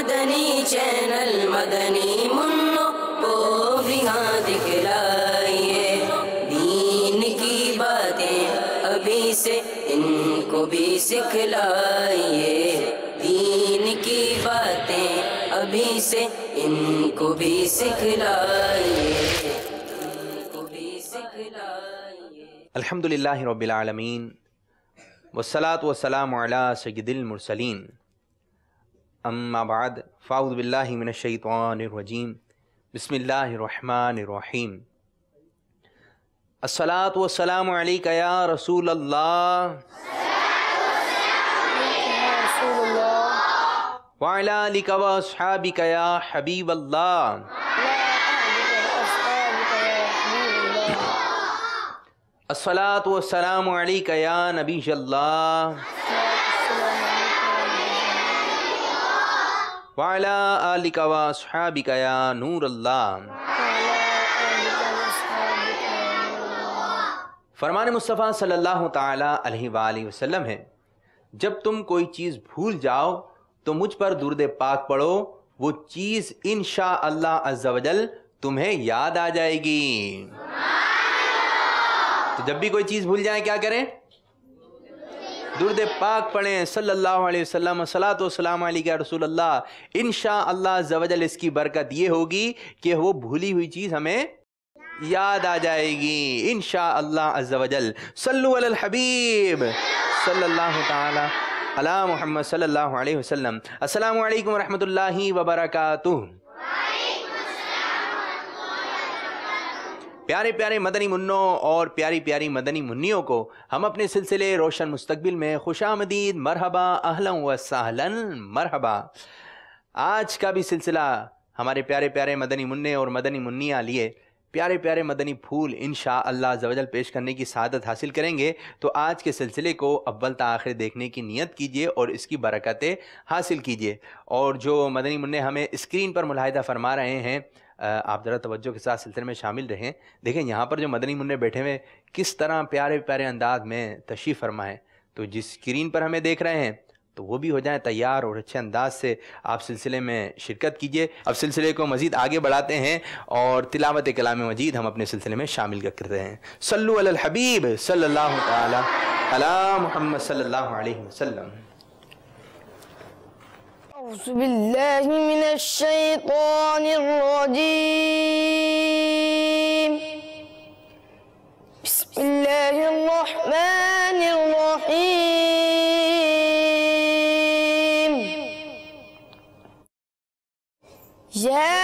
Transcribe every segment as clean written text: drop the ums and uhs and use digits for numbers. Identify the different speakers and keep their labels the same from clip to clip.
Speaker 1: مدنی channel مدنی منوں کو بھی ہاں دکھلائیے، دین کی باتیں ابھی سے ان کو بھی سکھلائیے، دین کی باتیں ابھی سے ان کو بھی سکھلائیے، ان کو بھی سکھلائیے۔
Speaker 2: الحمدللہ رب العالمین والصلاة والسلام علی سید المرسلین، اما بعد فاعوذ باللہ من الشیطان الرجیم، بسم اللہ الرحمن الرحیم۔ الصلاة والسلام علیک یا رسول اللہ وعلی آلک و اصحابک یا حبیب اللہ۔ الصلاة والسلام علیک یا نبی اللہ وعلی آلک و اصحابک یا نور اللہ۔ فرمان مصطفیٰ صلی اللہ تعالی علیہ وآلہ وسلم ہے، جب تم کوئی چیز بھول جاؤ تو مجھ پر درود پاک پڑھو، وہ چیز انشاءاللہ عز و جل تمہیں یاد آ جائے گی۔ تو جب بھی کوئی چیز بھول جائیں کیا کریں؟ درود پاک پڑھیں صلی اللہ علیہ وسلم، صلاۃ والسلام علیک یا رسول اللہ۔ انشاءاللہ عز و جل اس کی برکت یہ ہوگی کہ وہ بھولی ہوئی چیز ہمیں یاد آ جائے گی انشاءاللہ عز و جل۔ صلو علی الحبیب صلی اللہ تعالی علی محمد صلی اللہ علیہ وسلم۔ السلام علیکم ورحمۃ اللہ وبرکاتہ۔ پیارے پیارے مدنی منوں اور پیاری پیاری مدنی منیوں کو ہم اپنے سلسلے روشن مستقبل میں خوش آمدید، مرحبا، اہلا و سہلا، مرحبا۔ آج کا بھی سلسلہ ہمارے پیارے پیارے مدنی منع اور مدنی منیاں لیے پیارے پیارے مدنی پھول انشاءاللہ عز و جل پیش کرنے کی سعادت حاصل کریں گے۔ تو آج کے سلسلے کو اول تا آخر دیکھنے کی نیت کیجئے اور اس کی برکتیں حاصل کیجئے۔ اور جو مدنی منع ہمیں اسکرین پر ملاحظہ فرما رہے ہیں، آپ ذرا توجہ کے ساتھ سلسلے میں شامل رہیں۔ دیکھیں یہاں پر جو مدنی منع بیٹھے ہوئے کس طرح پیارے پیارے انداز میں تشریف فرما ہے، تو جس اسکرین پر ہمیں دیکھ رہے ہیں تو وہ بھی ہو جائیں تیار اور اچھے انداز سے آپ سلسلے میں شرکت کیجئے۔ اب سلسلے کو مزید آگے بڑھاتے ہیں اور تلاوت کلام مجید ہم اپنے سلسلے میں شامل کرتے ہیں۔ صلو علی الحبیب صلی اللہ تعالی علی محمد صلی اللہ علیہ وسلم۔
Speaker 3: أعوذ بالله من الشيطان الرجيم، بسم الله الرحمن الرحيم، يا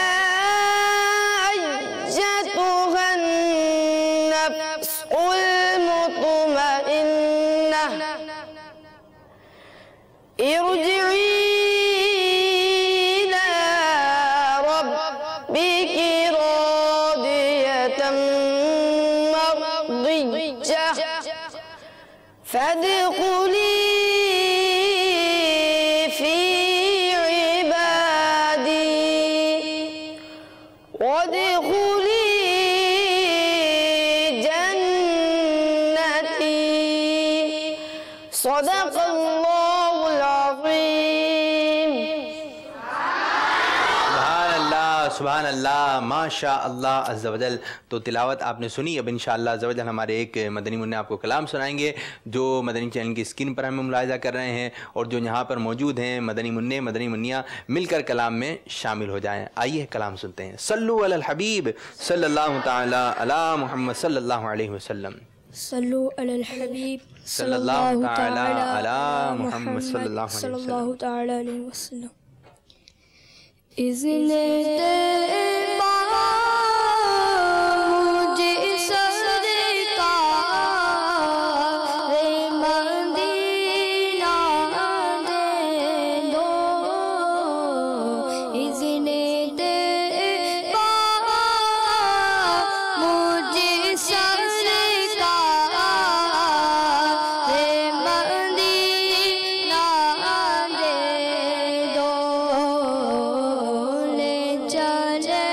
Speaker 3: أيتها النفس المطمئنة ارجعي فادخلي في عبادي وادخلي جنتي، صدق الله العظيم۔
Speaker 2: سبحان اللہ، ماشاء اللہ عز و جل۔ تو تلاوت آپ نے سنی، اب انشاءاللہ عز و جل ہمارے ایک مدنی منع آپ کو کلام سنائیں گے جو مدنی چینل کی اسکرین پر ہمیں ملاحظہ کر رہے ہیں، اور جو یہاں پر موجود ہیں مدنی منع مدنی منیاں مل کر کلام میں شامل ہو جائیں۔ آئیے کلام سنتے ہیں۔ صلو علی الحبیب صلی اللہ تعالی علی محمد صلی اللہ علیہ وسلم۔
Speaker 3: صلو علی الحبیب
Speaker 2: صلی اللہ تعالی علی محمد صلی اللہ
Speaker 3: تعالی علیہ وسلم۔ اذن دے مجھے سرکار مدینہ دے دو، اذن دے مجھے سرکار مدینہ دے دو، لے چلے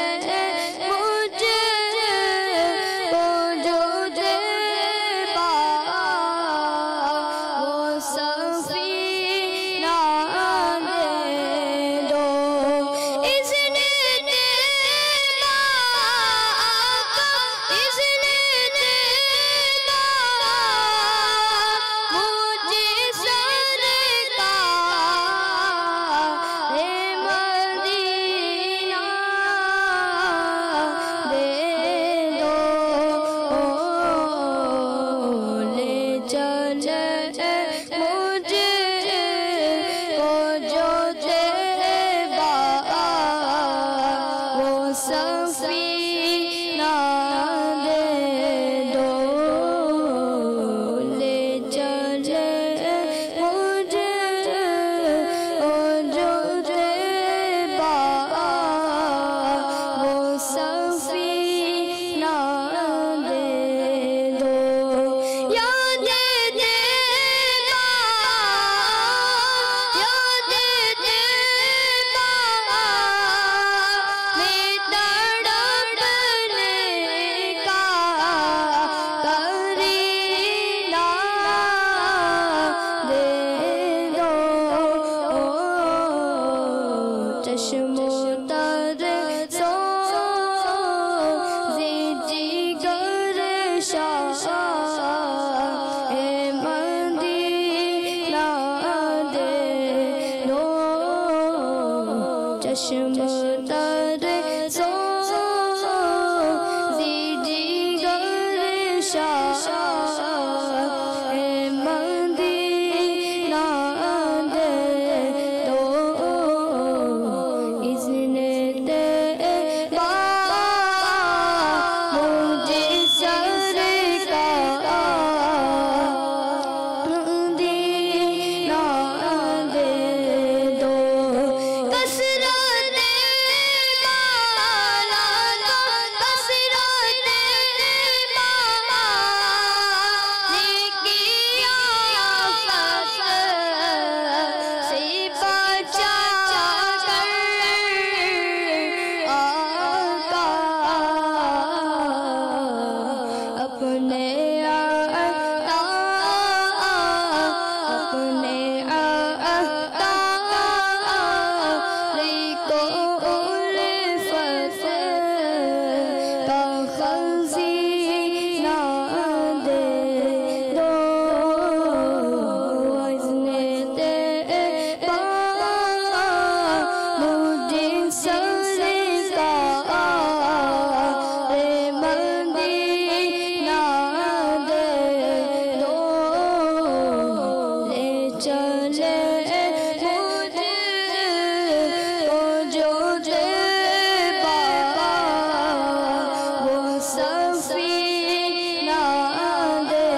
Speaker 3: چشم تر سوزی جگر شاہ مدینہ دے دو چشم تر سوزی جگر شاہ مدینہ دے دو اذن تیبا مجھے سرکار مدینہ دے دو کثرت مالا کثرت مالا نیکیاں فضل سے بچا کر آقا اپنے عطا اپنے عطا کو الفت کا خزینہ دے دو اذن تیبا مجھے سرکار مدینہ دے دو لے چلے مجھے کو جو تیبا وہ سفینہ دے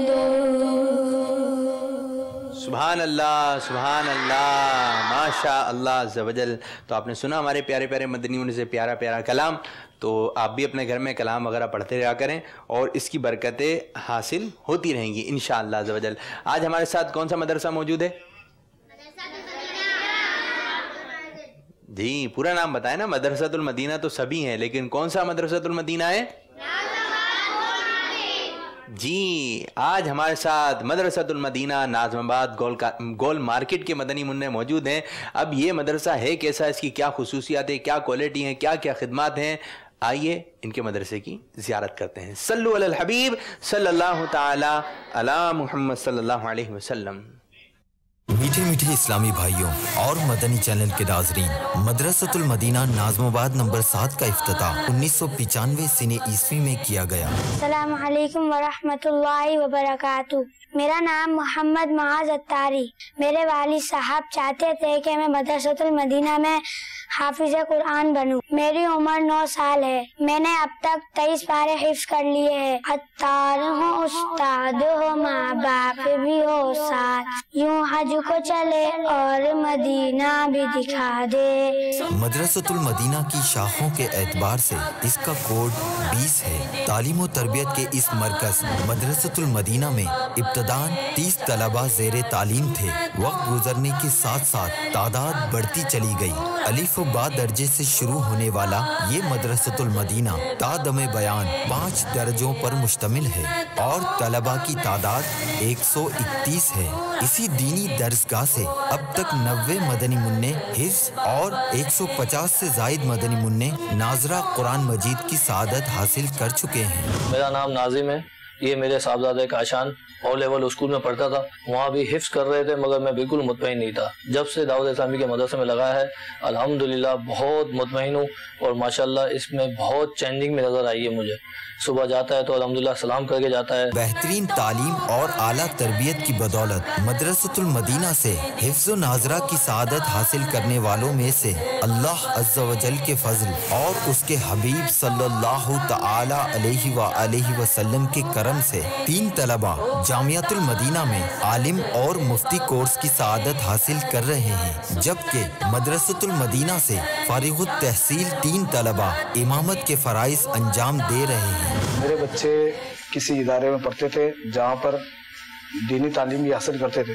Speaker 3: دو
Speaker 2: سبحان اللہ سبحان اللہ ماشاء اللہ عز و جل. تو آپ نے سنا ہمارے پیارے پیارے مدنی منوں سے پیارا پیارا کلام. تو آپ بھی اپنے گھر میں کلام وغیرہ پڑھتے رہا کریں اور اس کی برکتیں حاصل ہوتی رہیں گی انشاءاللہ عز و جل. آج ہمارے ساتھ کون سا مدرسہ موجود ہے؟ جی پورا نام بتائیں نا. مدرسۃ المدینہ تو سبھی ہیں لیکن کون سا مدرسۃ المدینہ ہے؟ جی آج ہمارے ساتھ مدرسۃ المدینہ ناظم آباد گول مارکیٹ کے مدنی منع موجود ہیں. اب یہ مدرسہ ہے کیسا، اس کی کیا خصوصیات ہیں، کیا کوالٹی ہیں، کیا کیا خدمات ہیں، آئیے ان کے مدرسے کی زیارت کرتے ہیں. صلو علی الحبیب صلی اللہ تعالی علی محمد صلی اللہ علیہ وسلم.
Speaker 4: میٹھے میٹھے اسلامی بھائیوں اور مدنی چینل کے ناظرین، مدرسۃ المدینہ ناظم آباد نمبر 7 کا افتتاح 1995 سنہ عیسوی میں کیا گیا.
Speaker 5: السلام علیکم ورحمۃ اللہ وبرکاتہ. میرا نام محمد معاذ اتاری. میرے والد صاحب چاہتے تھے کہ میں مدرسۃ المدینہ میں حافظ قرآن بنوں. میری عمر 9 سال ہے. میں نے اب تک 23 پارے حفظ کر لیے ہیں. اتار ہو استاد ہو، ماں باپ بھی ہو ساتھ، یوں حج کو چلے اور مدینہ بھی دکھا دے.
Speaker 4: مدرسۃ المدینہ کی شاخوں کے اعتبار سے اس کا کوڈ 20 ہے. تعلیم و تربیت کے اس مرکز مدرسۃ المدینہ میں ابتداً 30 طلبہ زیر تعلیم تھے. وقت گزرنے کے ساتھ ساتھ تعداد بڑھتی چلی گئی. الف و با درجے سے شروع ہونے والا یہ مدرسۃ المدینہ تا دم بیان 5 درجوں پر مشتمل ہے اور طلبہ کی تعداد 131 ہے. اسی دینی درسگاہ سے اب تک 90 مدنی منع حفظ اور 150 سے زائد مدنی منع ناظرہ قرآن مجید کی سعادت حاصل کر چکے ہیں.
Speaker 6: میرا نام ناظم ہے. یہ میرے صاحبزادہ کاشان او لیول اسکول میں پڑھتا تھا. وہاں بھی حفظ کر رہے تھے مگر میں بالکل مطمئن نہیں تھا. جب سے دعوت اسلامی کے مدرسے میں لگا ہے الحمدللہ بہت مطمئن ہوں اور ماشاءاللہ اس میں بہت چینجنگ میں نظر آئی ہے مجھے. صبح جاتا ہے تو الحمدللہ سلام کر کے جاتا ہے.
Speaker 4: بہترین تعلیم اور اعلیٰ تربیت کی بدولت مدرسۃ المدینہ سے حفظ و ناظرہ کی سعادت حاصل کرنے والوں میں سے اللہ عز و جل کے فضل اور اس کے حبیب صلی اللہ تعالی علیہ وآلہ وسلم کے کرم سے 3 طلبہ جامعۃ المدینہ میں عالم اور مفتی کورس کی سعادت حاصل کر رہے ہیں، جبکہ مدرسۃ المدینہ سے فارغ التحصیل 3 طلبہ امامت کے فرائض انجام دے رہے ہیں.
Speaker 7: میرے بچے کسی ادارے میں پڑھتے تھے جہاں پر دینی تعلیم بھی حاصل کرتے تھے.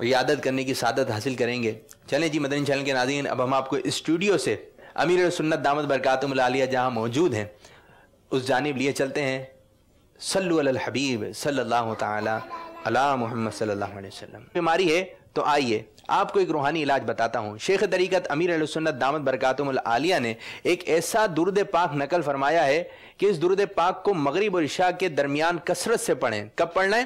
Speaker 2: اور یہ عادت کرنے کی سعادت حاصل کریں گے۔ چلیں جی مدنی چینل کے ناظرین، اب ہم آپ کو اسٹوڈیو سے امیر سنت دامت برکاتہم العالیہ جہاں موجود ہیں اس جانب لیے چلتے ہیں۔ صلو علی الحبیب صلی اللہ تعالی علی محمد صلی اللہ علیہ وسلم۔ بیماری ہے تو آئیے آپ کو ایک روحانی علاج بتاتا ہوں۔ شیخ طریقت امیر اہل سنت دامت برکاتہم العالیہ نے ایک ایسا درود پاک نقل فرمایا ہے کہ اس درود پاک کو مغرب اور عشاء کے درمیان کثرت سے پڑھیں۔ کب پڑھنا ہے؟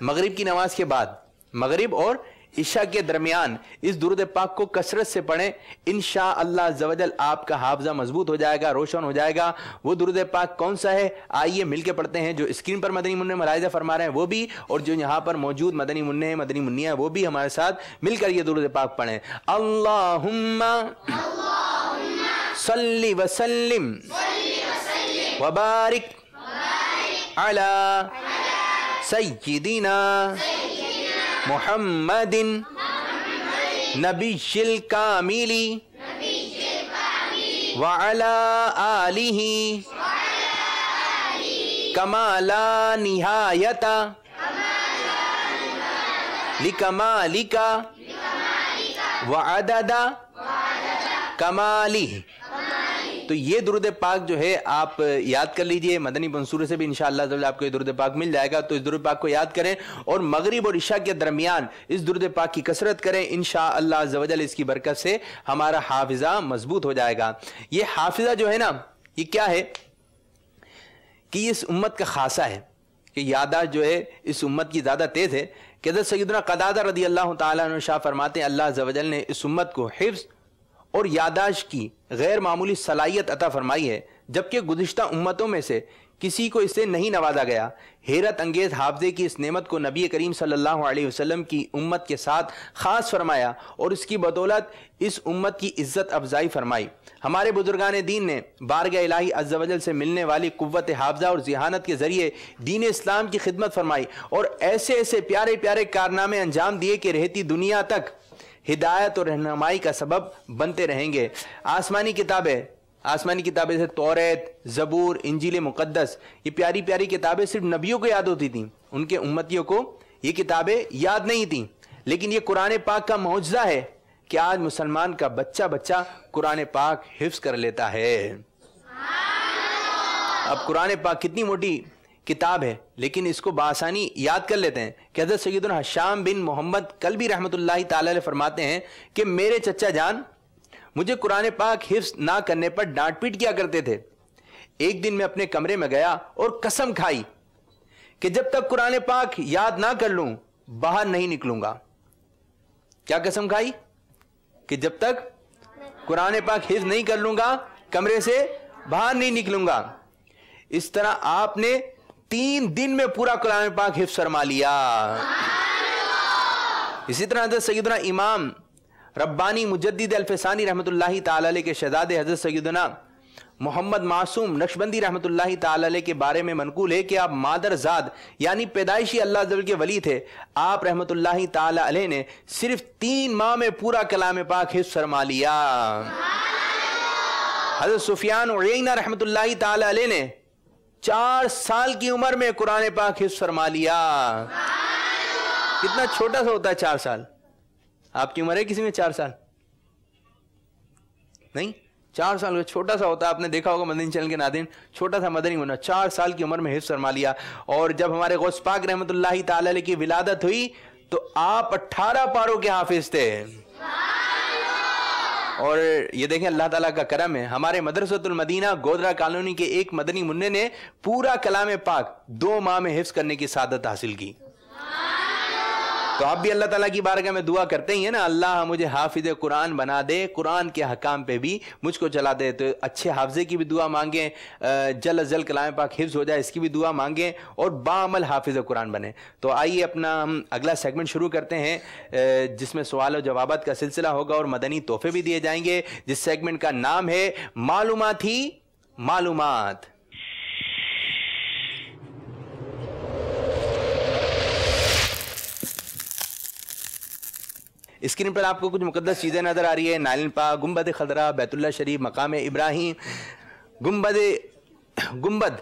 Speaker 2: مغرب کی نماز کے بعد، مغرب اور عشاء کے درمیان اس درود پاک کو کثرت سے پڑھیں۔ انشاءاللہ عز و جل آپ کا حافظہ مضبوط ہو جائے گا، روشن ہو جائے گا۔ وہ درود پاک کون سا ہے؟ آئیے مل کے پڑھتے ہیں۔ جو اسکرین پر مدنی منع ملاحظہ فرما رہے ہیں وہ بھی، اور جو یہاں پر موجود مدنی منع ہیں، مدنی منیہ ہیں، وہ بھی ہمارے ساتھ مل کر یہ درود پاک پڑھیں۔ اللہم صلی وسلم وبارک علی سیدنا محمد نبی الکامل وعلی آلہ کما لا نہایت لکمالک وعدد کمالہ۔ تو یہ درود پاک جو ہے آپ یاد کر لیجئے، مدنی منصور سے بھی انشاءاللہ آپ کو یہ درود پاک مل جائے گا۔ تو اس درود پاک کو یاد کریں اور مغرب اور عشاء کے درمیان اس درود پاک کی کثرت کریں۔ انشاءاللہ عز و جل اس کی برکت سے ہمارا حافظہ مضبوط ہو جائے گا۔ یہ حافظہ جو ہے نا، یہ کیا ہے کہ یہ اس امت کا خاصہ ہے کہ یادداشت جو ہے اس امت کی زیادہ تیز ہے کہ حضرت سیدنا قتادہ رضی اللہ تعالیٰ عنہ شاہ فرماتے ہیں اللہ عز و جل نے اس امت کو حفظ اور یادداشت کی غیر معمولی صلاحیت عطا فرمائی ہے، جبکہ گزشتہ امتوں میں سے کسی کو اس سے نہیں نوازا گیا۔ حیرت انگیز حافظے کی اس نعمت کو نبی کریم صلی اللہ علیہ وسلم کی امت کے ساتھ خاص فرمایا اور اس کی بدولت اس امت کی عزت افزائی فرمائی۔ ہمارے بزرگان دین نے بارگاہ الہی عز و جل سے ملنے والی قوت حافظہ اور ذہانت کے ذریعے دین اسلام کی خدمت فرمائی اور ایسے ایسے پیارے پیارے کارنامے انجام دیے کہ رہتی دنیا تک ہدایت اور رہنمائی کا سبب بنتے رہیں گے۔ آسمانی کتابیں سے توریت، زبور، انجیل مقدس، یہ پیاری پیاری کتابیں صرف نبیوں کو یاد ہوتی تھیں، ان کے امتیوں کو یہ کتابیں یاد نہیں تھیں۔ لیکن یہ قرآن پاک کا معجزہ ہے کہ آج مسلمان کا بچہ قرآن پاک حفظ کر لیتا ہے۔ اب قرآن پاک کتنی موٹی کتاب ہے لیکن اس کو بآسانی یاد کر لیتے ہیں کہ حضرت سیدنا حشام بن محمد کلبی رحمۃ اللہ تعالی علیہ فرماتے ہیں کہ میرے چچا جان مجھے قرآن پاک حفظ نہ کرنے پر ڈانٹ پیٹ کیا کرتے تھے۔ ایک دن میں اپنے کمرے میں گیا اور قسم کھائی کہ جب تک قرآن پاک یاد نہ کر لوں باہر نہیں نکلوں گا۔ کیا قسم کھائی؟ کہ جب تک قرآن پاک حفظ نہیں کر لوں گا کمرے سے باہر نہیں نکلوں گا۔ اس طرح آپ نے 3 دن میں پورا قرآن پاک حفظ فرما لیا۔ اسی طرح حضرت سیدنا امام ربانی مجدد الفسانی رحمۃ اللہ تعالی علیہ کے شہزادے حضرت سیدنا محمد معصوم نقشبندی رحمۃ اللہ تعالی علیہ کے بارے میں منقول ہے کہ آپ مادر زاد یعنی پیدائشی اللہ عز و جل کے ولی تھے۔ آپ رحمۃ اللہ تعالی علیہ نے صرف 3 ماہ میں پورا کلام پاک حفظ فرما لیا۔ حضرت سفیان عیینہ رحمۃ اللہ تعالی علیہ نے 4 سال کی عمر میں قرآن پاک حفظ فرما لیا۔ کتنا چھوٹا سا ہوتا ہے 4 سال؟ آپ کی عمر ہے کسی میں 4 سال؟ نہیں، 4 سال کا چھوٹا سا ہوتا ہے۔ آپ نے دیکھا ہوگا مدنی چینل کے ناظرین، چھوٹا سا مدنی منع 4 سال کی عمر میں حفظ فرما لیا۔ اور جب ہمارے غوث پاک رحمۃ اللہ تعالی علیہ کی ولادت ہوئی تو آپ 18 پاروں کے حافظ تھے۔ اور یہ دیکھیں اللہ تعالیٰ کا کرم ہے، ہمارے مدرسۃ المدینہ گودرا کالونی کے ایک مدنی منع نے پورا کلام پاک 2 ماہ میں حفظ کرنے کی سعادت حاصل کی۔ تو آپ بھی اللہ تعالیٰ کی بارگاہ میں دعا کرتے ہی ہیں نا، اللہ مجھے حافظ قرآن بنا دے، قرآن کے حکام پہ بھی مجھ کو چلا دے۔ تو اچھے حافظے کی بھی دعا مانگیں، جلد از جلد کلام پاک حفظ ہو جائے اس کی بھی دعا مانگیں اور بعمل حافظ قرآن بنے۔ تو آئیے اپنا ہم اگلا سیگمنٹ شروع کرتے ہیں جس میں سوال و جوابات کا سلسلہ ہوگا اور مدنی تحفے بھی دیے جائیں گے، جس سیگمنٹ کا نام ہے معلوماتی معلومات۔ اسکرین پر آپ کو کچھ مقدس چیزیں نظر آ رہی ہے، نائل پاک، گنبد خضرا، بیت اللہ شریف، مقام ابراہیم، گنبد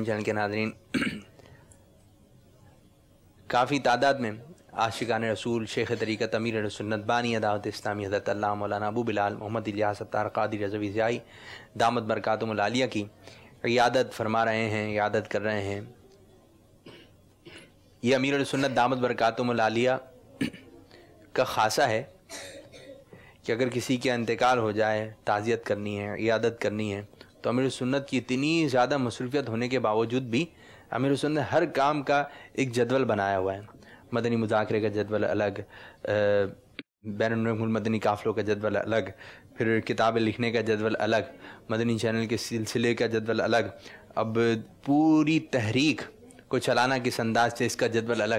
Speaker 2: مدنی چینل کے ناظرین، کافی تعداد میں عاشقان رسول، شیخ طریقت، امیر سنت، بانی دعوت اسلامی حضرت اللہ مولانا ابو بلال محمد الیاس ستار قادری رضوی ضیائی دامت برکاتہم العالیہ کی عیادت فرما رہے ہیں، عیادت کر رہے ہیں۔ یہ امیر سنت دامت برکاتہم العالیہ کا خاصہ ہے کہ اگر کسی کے انتقال ہو جائے، تعزیت کرنی ہے، عیادت کرنی ہے، تو امیر سنت کی اتنی زیادہ مصروفیت ہونے کے باوجود بھی امیر سنت نے ہر کام کا ایک جدول بنایا ہوا ہے۔ مدنی مذاکرے کا جدول الگ، بین الملک مدنی قافلوں کا جدول الگ، پھر کتابیں لکھنے کا جدول الگ، مدنی چینل کے سلسلے کا جدول الگ، اب پوری تحریک کو چلانا کس انداز سے اس کا جدول الگ۔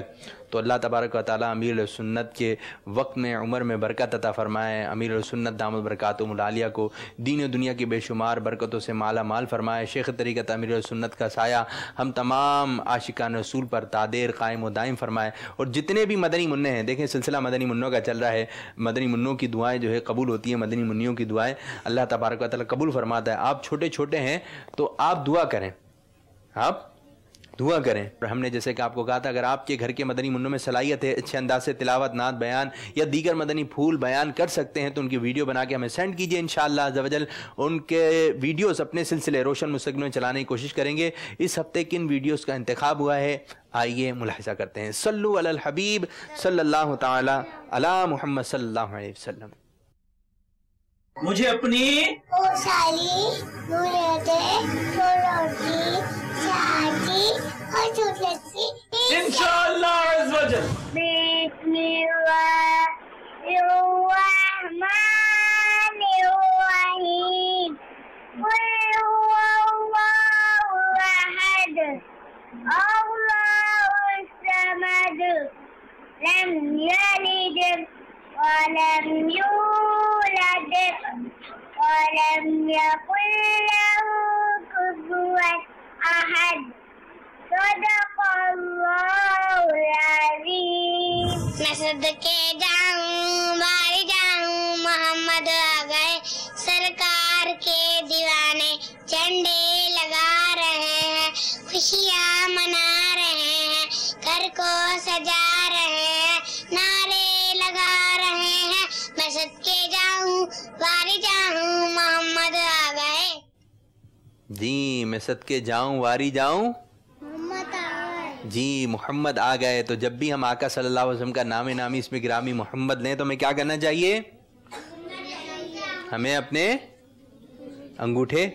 Speaker 2: تو اللہ تبارک و تعالیٰ امیر سنت کے وقت میں، عمر میں برکت عطا فرمائے، امیر سنت دامت برکاتہم العالیہ کو دین و دنیا کی بے شمار برکتوں سے مالا مال فرمائے۔ شیخ طریقت امیر سنت کا سایہ ہم تمام عاشقان رسول پر تادیر قائم و دائم فرمائے، اور جتنے بھی مدنی منع ہیں، دیکھیں سلسلہ مدنی منوں کا چل رہا ہے، مدنی منوں کی دعائیں جو ہے قبول ہوتی ہیں، مدنی منیوں کی دعائیں اللہ تبارک و تعالیٰ قبول فرماتا ہے۔ آپ چھوٹے چھوٹے ہیں تو آپ دعا کریں، آپ دعا کریں۔ اور ہم نے جیسے کہ آپ کو کہا تھا، اگر آپ کے گھر کے مدنی منوں میں صلاحیت ہے، اچھے انداز سے تلاوت، نعت بیان یا دیگر مدنی پھول بیان کر سکتے ہیں، تو ان کی ویڈیو بنا کے ہمیں سینڈ کیجئے، انشاءاللہ عز و جل ان کے ویڈیوز اپنے سلسلے روشن مستقبل میں چلانے کی کوشش کریں گے۔ اس ہفتے کن ویڈیوز کا انتخاب ہوا ہے، آئیے ملاحظہ کرتے ہیں۔ صلو علی الحبیب صلی اللہ تعالی علی محمد صلی اللہ علیہ وسلم۔
Speaker 8: مجھے اپنی انشاءاللہ عز و جل۔
Speaker 5: بسم اللہ الرحمن الرحیم، قل هو اللہ احد اللہ الصمد، لم یلد ولم یولد ولم یکن له کفوا احد، صدق اللہ العظیم۔ میں صدقے جاؤں، باری جاؤں، محمد آ گئے، سرکار کے دیوانے جھنڈے لگا رہے ہیں، خوشیاں منا رہے ہیں، گھر کو سجا رہے ہیں، نعرے لگا رہے ہیں۔ میں صدقے جاؤں، باری جاؤں، محمد آ گئے۔
Speaker 2: جی میں صدقے جاؤں، واری جاؤں، جی محمد آ گئے۔ تو جب بھی ہم آقا صلی اللہ علیہ وسلم کا نام نامی اسم گرامی محمد لیں تو ہمیں کیا کرنا چاہیے؟ ہمیں اپنے انگوٹھے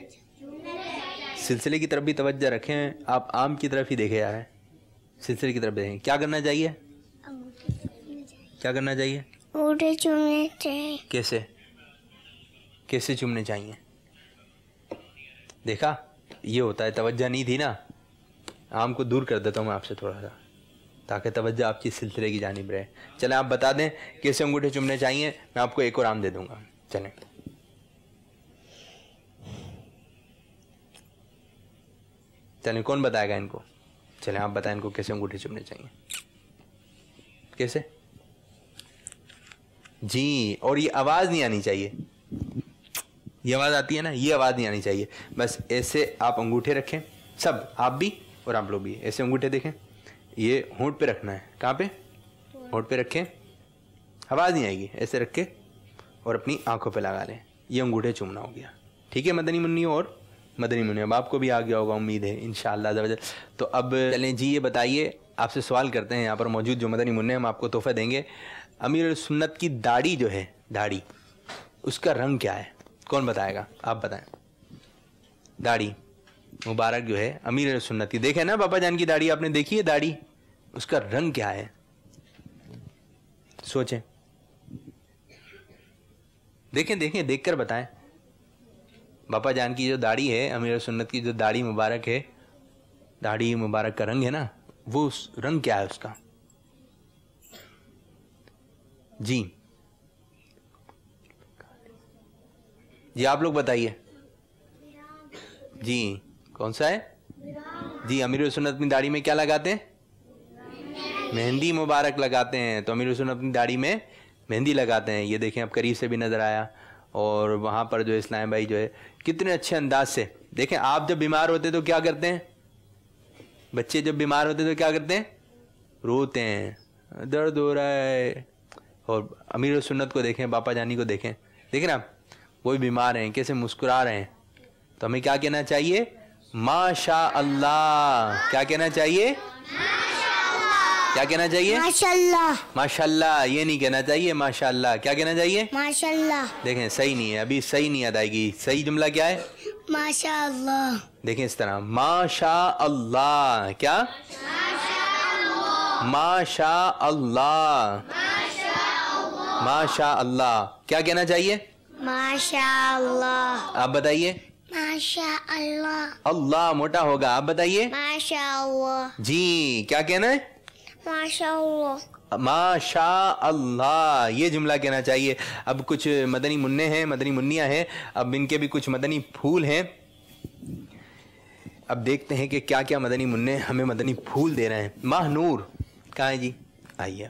Speaker 2: سلسلے کی طرف بھی توجہ رکھیں، آپ عام کی طرف ہی دیکھے جا رہے ہیں، سلسلے کی طرف دیکھیں۔ کیا کرنا چاہیے؟ کیا کرنا چاہیے؟
Speaker 5: انگوٹھے چومنے چاہیے۔
Speaker 2: کیسے کیسے چومنے چاہیے؟ دیکھا، یہ ہوتا ہے، توجہ نہیں تھی نا، عام کو دور کر دیتا ہوں میں آپ سے تھوڑا سا تاکہ توجہ آپ کی سلسلے کی جانب رہے۔ چلیں آپ بتا دیں کیسے انگوٹھے چومنے چاہیے، میں آپ کو ایک اور عام دے دوں گا۔ چلیں چلیں کون بتائے گا ان کو؟ چلیں آپ بتائیں ان کو کیسے انگوٹھے چومنے چاہیے، کیسے؟ جی، اور یہ آواز نہیں آنی چاہیے، یہ آواز آتی ہے نا، یہ آواز نہیں آنی چاہیے، بس ایسے آپ انگوٹھے رکھیں، سب آپ بھی اور آپ لوگ بھی ایسے انگوٹھے دیکھیں، یہ ہونٹ پہ رکھنا ہے۔ کہاں پہ؟ ہونٹ پہ رکھیں، آواز نہیں آئے گی، ایسے رکھ کے اور اپنی آنکھوں پہ لگا لیں، یہ انگوٹھے چومنا ہو گیا، ٹھیک ہے مدنی منیوں اور مدنی منیوں؟ اب آپ کو بھی آ گیا ہوگا امید ہے انشاءاللہ عز و جل۔ تو اب چلیں جی یہ بتائیے، آپ سے سوال کرتے ہیں، یہاں پر موجود جو مدنی منع ہم آپ کو تحفہ دیں گے، امیر سنت کی داڑھی جو ہے، داڑھی اس کا رنگ کیا ہے؟ کون بتائے گا؟ آپ بتائیں۔ داڑھی مبارک جو ہے امیر سنت کی، دیکھیں نا بابا جان کی داڑھی، آپ نے دیکھی ہے داڑھی، اس کا رنگ کیا ہے؟ سوچیں، دیکھیں دیکھ کر بتائیں۔ باپا جان کی جو داڑھی ہے، امیر سنت کی جو داڑھی مبارک ہے، داڑھی مبارک کا رنگ ہے نا، وہ رنگ کیا ہے اس کا؟ جی آپ لوگ بتائیے۔ جی کون سا ہے؟ جی امیر سنت اپنی داڑھی میں کیا لگاتے ہیں؟ مہندی مبارک لگاتے ہیں۔ تو امیر سنت اپنی داڑھی میں مہندی لگاتے ہیں، یہ دیکھیں اب قریب سے بھی نظر آیا۔ اور وہاں پر جو اسلام بھائی جو ہے کتنے اچھے انداز سے، دیکھیں آپ جب بیمار ہوتے تو کیا کرتے ہیں؟ بچے جب بیمار ہوتے تو کیا کرتے ہیں؟ روتے ہیں، درد ہو رہا ہے. اور امیر سنت کو دیکھیں، باپا جانی کو دیکھیں نا، وہ بھی بیمار ہیں، کیسے مسکرا رہے ہیں. تو ہمیں کیا کہنا چاہیے؟ ماشاء اللہ. کیا کہنا چاہیے؟ کیا کہنا چاہیے؟
Speaker 5: ماشاء اللہ.
Speaker 2: ماشاء اللہ. یہ نہیں کہنا چاہیے ماشاء اللہ. کیا کہنا چاہیے؟
Speaker 5: ماشاء اللہ.
Speaker 2: دیکھیں صحیح نہیں ہے، ابھی صحیح نہیں ادائیگی. صحیح جملہ کیا ہے؟
Speaker 5: ماشاء اللہ.
Speaker 2: دیکھیں اس طرح، ماشاء اللہ. کیا؟ ماشاء اللہ. ماشاء اللہ. کیا کہنا چاہیے؟
Speaker 5: ماشاء اللہ.
Speaker 2: آپ بتائیے.
Speaker 5: ماشاء اللہ.
Speaker 2: اللہ موٹا ہوگا. آپ بتائیے.
Speaker 5: ماشاء اللہ.
Speaker 2: جی کیا کہنا ہے؟
Speaker 5: ماشاء اللہ.
Speaker 2: ماشاء اللہ. یہ جملہ کہنا چاہیے. اب کچھ مدنی منع ہیں، مدنی منیاں ہیں، اب ان کے بھی کچھ مدنی پھول ہیں. اب دیکھتے ہیں کہ کیا کیا مدنی منع ہمیں مدنی پھول دے رہے ہیں. ماہ نور کہاں ہے جی؟ آئیے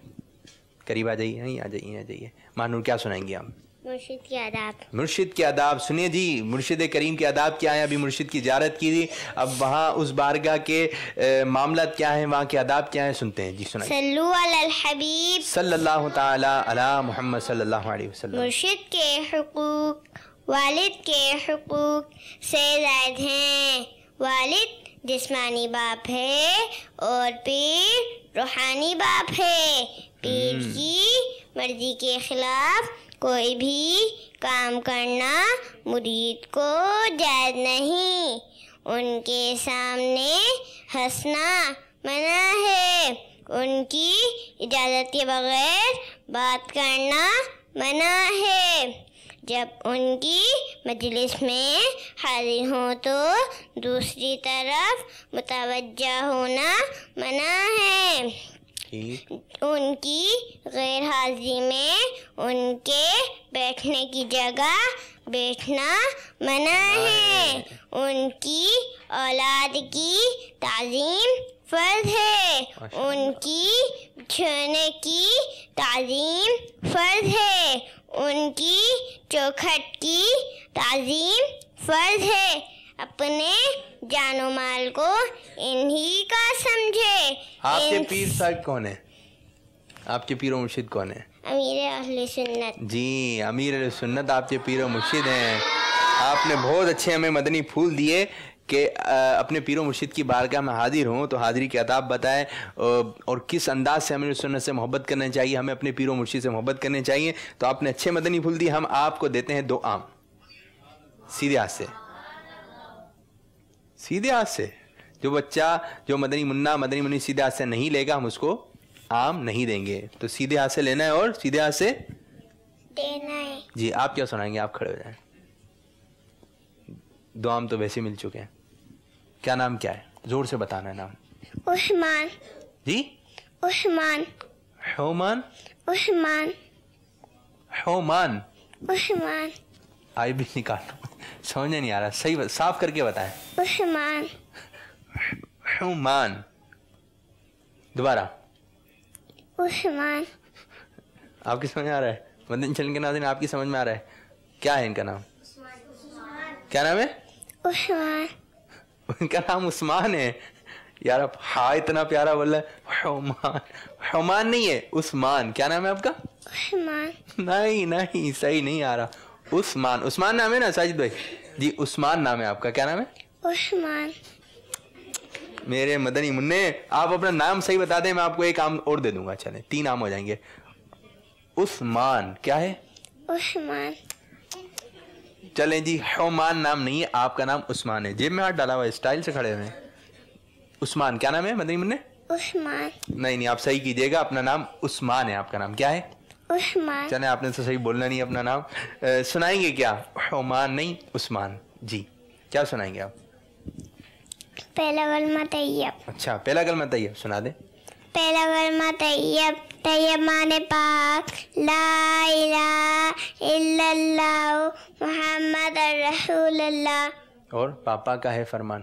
Speaker 2: قریب آ جائیے. آ جائیے. ماہ نور کیا سنائیں گے آپ؟
Speaker 5: مرشد کے آداب.
Speaker 2: مرشد کے آداب. سنیے جی، مرشد کریم کے آداب کیا ہیں؟ ابھی مرشد کی زیارت کی تھی، اب وہاں اس بارگاہ کے معاملات کیا ہیں، وہاں کے آداب کیا ہیں، سنتے ہیں جی. سنائیں.
Speaker 5: صلو علی الحبیب
Speaker 2: صلی اللہ تعالی علی محمد صلی اللہ علیہ وسلم.
Speaker 5: مرشد کے حقوق والد کے حقوق سے زائد ہیں. والد جسمانی باپ ہے اور پیر روحانی باپ ہے. پیر کی مرضی کے خلاف کوئی بھی کام کرنا مرید کو جائز نہیں. ان کے سامنے ہنسنا منع ہے. ان کی اجازت کے بغیر بات کرنا منع ہے. جب ان کی مجلس میں حاضر ہوں تو دوسری طرف متوجہ ہونا منع ہے. ان کی غیر حاضری میں ان کے بیٹھنے کی جگہ بیٹھنا منع ہے. ان کی اولاد کی تعظیم فرض ہے. ان کی چھونے کی تعظیم فرض ہے. ان کی چوکھٹ کی تعظیم فرض ہے. اپنے جان و مال کو انہی کا سمجھے.
Speaker 2: آپ کے پیر صاحب کون ہیں؟ آپ کے پیر و مرشد کون ہیں؟
Speaker 5: امیر اہل سنت.
Speaker 2: جی امیر اہل سنت آپ کے پیر و مرشد ہیں. آپ نے بہت اچھے ہمیں مدنی پھول دیے کہ اپنے پیر و مرشد کی بارگاہ میں حاضر ہوں تو حاضری کے آداب بتائیں اور کس انداز سے ہمیں سنت سے محبت کرنا چاہیے، ہمیں اپنے پیر و مرشد سے محبت کرنے چاہیے. تو آپ نے اچھے مدنی پھول دیے. ہم آپ کو دیتے ہیں 2 آم سیدھے ہاتھ سے. سیدھے ہاتھ سے جو بچہ جو مدنی منی سیدھے ہاتھ سے نہیں لے گا ہم اس کو آم نہیں دیں گے. تو سیدھے ہاتھ سے لینا ہے اور سیدھے ہاتھ سے
Speaker 5: دینا ہے.
Speaker 2: جی آپ کیا سنائیں گے؟ آپ کھڑے ہو جائیں. 2 آم تو ویسے مل چکے ہیں. کیا نام کیا ہے؟ زور سے بتانا ہے نام.
Speaker 5: عثمان.
Speaker 2: جی
Speaker 5: عثمان.
Speaker 2: حومان.
Speaker 5: عثمان.
Speaker 2: حومان.
Speaker 5: عثمان.
Speaker 2: آئی بھی نکالو، سمجھنے نہیں آ رہا. صحیح صاف کر کے بتائیں.
Speaker 5: عثمان.
Speaker 2: حومان. دوبارہ.
Speaker 5: عثمان.
Speaker 2: آپ کی سمجھ میں آ رہا ہے؟ مدنی چلن کے ناظرین آپ کی سمجھ میں آ رہا ہے؟ کیا ہے ان کا نام؟ کیا نام ہے؟
Speaker 5: عثمان.
Speaker 2: ان کا نام عثمان ہے. یار اب ہاں اتنا پیارا بول رہا ہے. حومان. حومان نہیں ہے، عثمان. کیا نام ہے آپ کا؟
Speaker 5: عثمان.
Speaker 2: نہیں صحیح نہیں آ رہا. عثمان. عثمان نام ہے نا ساجد بھائی؟ جی عثمان نام ہے آپ کا. کیا نام ہے؟
Speaker 5: عثمان.
Speaker 2: میرے مدنی منع آپ اپنا نام صحیح بتا دیں، میں آپ کو 1 آم اور دے دوں گا. چلیں 3 آم ہو جائیں گے. عثمان. کیا ہے؟
Speaker 5: عثمان.
Speaker 2: چلیں جی حومان نام نہیں ہے، آپ کا نام عثمان ہے. جیب میں ہاتھ ڈالا ہوا ہے، اسٹائل سے کھڑے ہوئے ہیں. عثمان. کیا نام ہے مدنی منع؟
Speaker 5: عثمان.
Speaker 2: نہیں آپ صحیح کیجئے گا. اپنا نام عثمان ہے. آپ کا نام کیا ہے؟
Speaker 5: عثمان.
Speaker 2: چلیں آپ نے تو صحیح بولنا نہیں اپنا نام. سنائیں گے کیا؟ حومان نہیں عثمان. جی کیا سنائیں گے آپ؟
Speaker 5: پہلا کلمہ طیب.
Speaker 2: اچھا پہلا کلمہ طیب سنا دیں.
Speaker 5: پہلا کلمہ طیب. طیب مانے پاک. لا الہ الا اللہ محمد رسول اللہ.
Speaker 2: اور پاپا کا ہے فرمان.